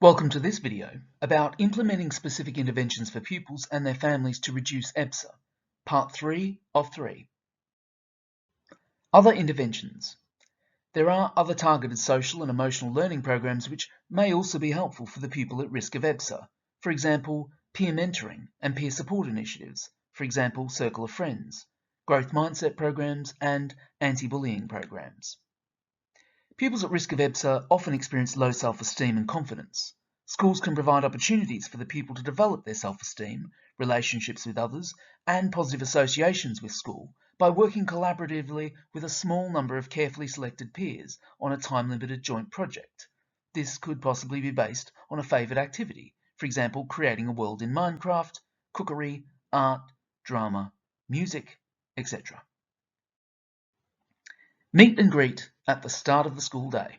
Welcome to this video about implementing specific interventions for pupils and their families to reduce EBSA, part 3 of 3. Other interventions. There are other targeted social and emotional learning programs which may also be helpful for the pupil at risk of EBSA. For example, peer mentoring and peer support initiatives, for example, Circle of Friends, growth mindset programs and anti-bullying programs. Pupils at risk of EBSA often experience low self-esteem and confidence. Schools can provide opportunities for the pupil to develop their self-esteem, relationships with others, and positive associations with school by working collaboratively with a small number of carefully selected peers on a time-limited joint project. This could possibly be based on a favoured activity, for example, creating a world in Minecraft, cookery, art, drama, music, etc. Meet and greet at the start of the school day.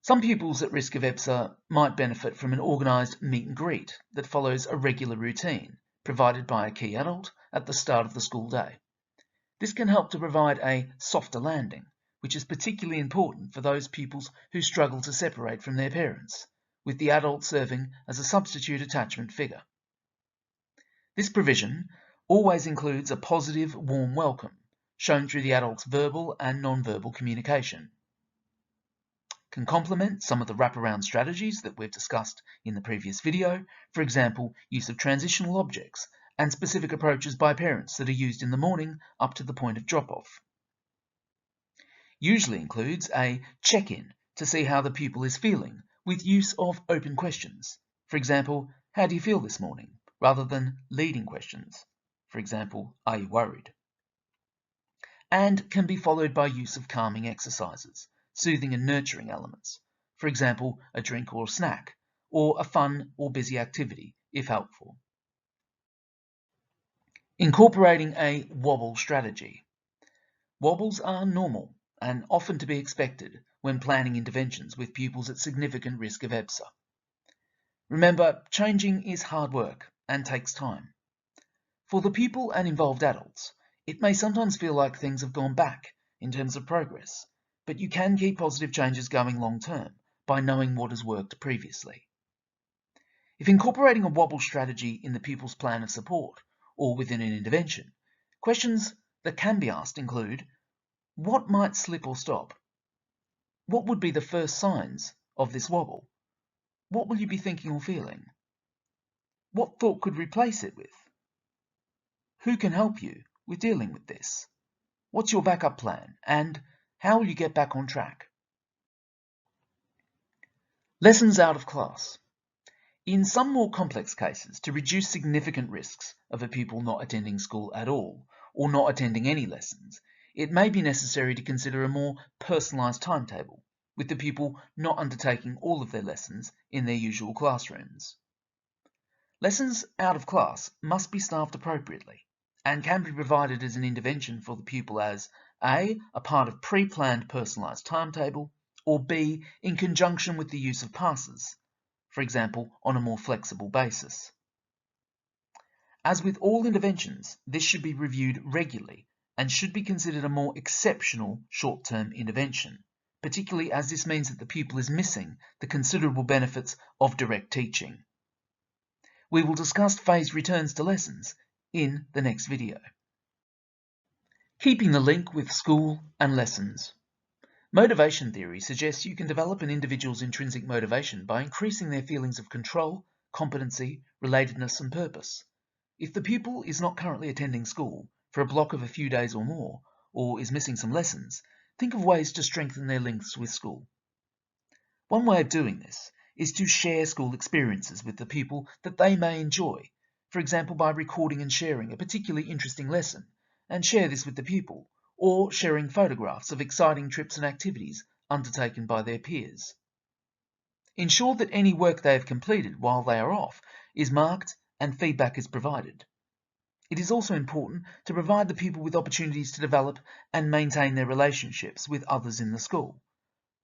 Some pupils at risk of EBSA might benefit from an organised meet and greet that follows a regular routine provided by a key adult at the start of the school day. This can help to provide a softer landing, which is particularly important for those pupils who struggle to separate from their parents, with the adult serving as a substitute attachment figure. This provision always includes a positive, warm welcome, shown through the adult's verbal and non-verbal communication. Can complement some of the wraparound strategies that we've discussed in the previous video, for example, use of transitional objects and specific approaches by parents that are used in the morning up to the point of drop-off. Usually includes a check-in to see how the pupil is feeling with use of open questions. For example, how do you feel this morning? Rather than leading questions. For example, are you worried? And can be followed by use of calming exercises, soothing and nurturing elements, for example, a drink or a snack, or a fun or busy activity, if helpful. Incorporating a wobble strategy. Wobbles are normal and often to be expected when planning interventions with pupils at significant risk of EBSA. Remember, changing is hard work and takes time. For the pupil and involved adults, it may sometimes feel like things have gone back in terms of progress, but you can keep positive changes going long term by knowing what has worked previously. If incorporating a wobble strategy in the pupil's plan of support or within an intervention, questions that can be asked include: what might slip or stop? What would be the first signs of this wobble? What will you be thinking or feeling? What thought could replace it with? Who can help you with dealing with this? What's your backup plan? And how will you get back on track? Lessons out of class. In some more complex cases, to reduce significant risks of a pupil not attending school at all, or not attending any lessons, it may be necessary to consider a more personalised timetable, with the pupil not undertaking all of their lessons in their usual classrooms. Lessons out of class must be staffed appropriately, and can be provided as an intervention for the pupil as A, a part of pre-planned personalised timetable, or B, in conjunction with the use of passes, for example, on a more flexible basis. As with all interventions, this should be reviewed regularly and should be considered a more exceptional short-term intervention, particularly as this means that the pupil is missing the considerable benefits of direct teaching. We will discuss phased returns to lessons in the next video. Keeping the link with school and lessons. Motivation theory suggests you can develop an individual's intrinsic motivation by increasing their feelings of control, competency, relatedness, and purpose. If the pupil is not currently attending school for a block of a few days or more, or is missing some lessons, think of ways to strengthen their links with school. One way of doing this is to share school experiences with the pupil that they may enjoy, for example by recording and sharing a particularly interesting lesson, and share this with the pupil, or sharing photographs of exciting trips and activities undertaken by their peers. Ensure that any work they have completed while they are off is marked and feedback is provided. It is also important to provide the pupil with opportunities to develop and maintain their relationships with others in the school,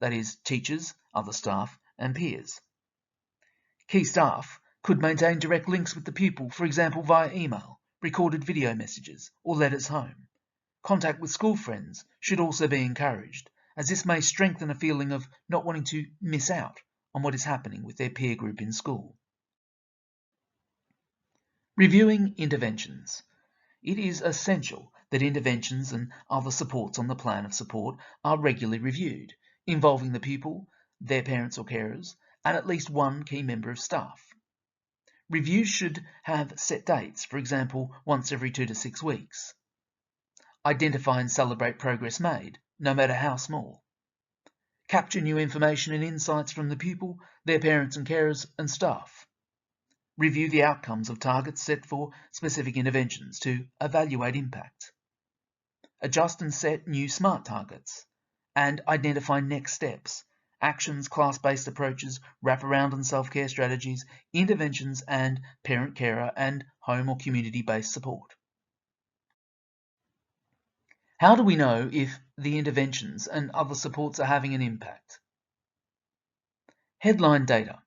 that is, teachers, other staff, and peers. Key staff could maintain direct links with the pupil, for example via email, recorded video messages, or letters home. Contact with school friends should also be encouraged, as this may strengthen a feeling of not wanting to miss out on what is happening with their peer group in school. Reviewing interventions. It is essential that interventions and other supports on the plan of support are regularly reviewed, involving the pupil, their parents or carers, and at least one key member of staff. Reviews should have set dates, for example, once every 2 to 6 weeks. Identify and celebrate progress made, no matter how small. Capture new information and insights from the pupil, their parents and carers, and staff. Review the outcomes of targets set for specific interventions to evaluate impact. Adjust and set new SMART targets, and identify next steps, actions, class-based approaches, wraparound and self-care strategies, interventions, and parent-carer and home or community-based support. How do we know if the interventions and other supports are having an impact? Headline data.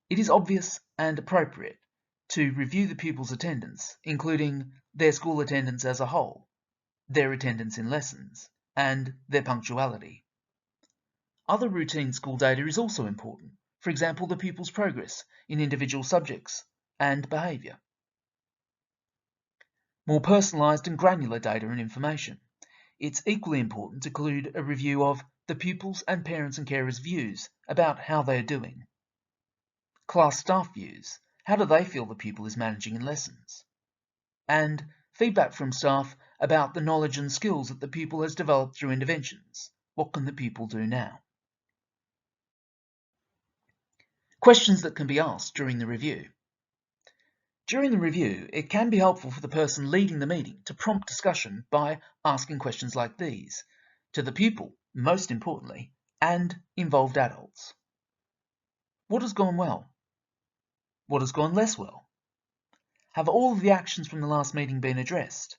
It is obvious and appropriate to review the pupil's attendance, including their school attendance as a whole, their attendance in lessons, and their punctuality. Other routine school data is also important, for example, the pupil's progress in individual subjects and behaviour. More personalised and granular data and information. It's equally important to include a review of the pupils' and parents and carers' views about how they are doing. Class staff views. How do they feel the pupil is managing in lessons? And feedback from staff about the knowledge and skills that the pupil has developed through interventions. What can the pupil do now? Questions that can be asked during the review. During the review, it can be helpful for the person leading the meeting to prompt discussion by asking questions like these to the pupil, most importantly, and involved adults. What has gone well? What has gone less well? Have all of the actions from the last meeting been addressed?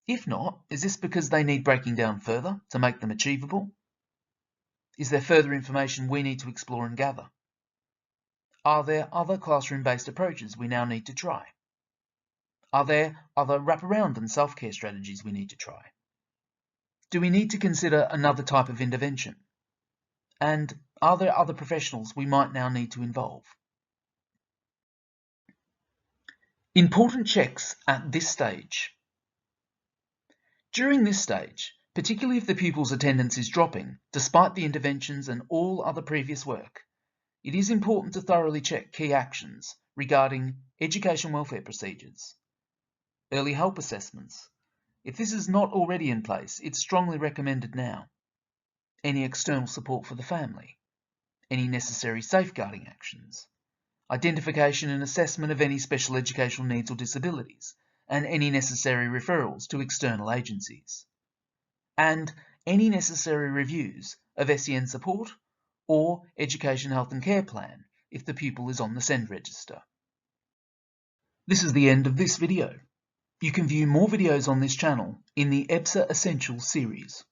If not, is this because they need breaking down further to make them achievable? Is there further information we need to explore and gather? Are there other classroom-based approaches we now need to try? Are there other wraparound and self-care strategies we need to try? Do we need to consider another type of intervention? And are there other professionals we might now need to involve? Important checks at this stage. During this stage, particularly if the pupil's attendance is dropping, despite the interventions and all other previous work, it is important to thoroughly check key actions regarding education welfare procedures, early help assessments. If this is not already in place, it's strongly recommended now. Any external support for the family, any necessary safeguarding actions, identification and assessment of any special educational needs or disabilities, and any necessary referrals to external agencies, and any necessary reviews of SEN support or Education Health and Care Plan if the pupil is on the SEND register. This is the end of this video. You can view more videos on this channel in the EBSA Essentials series.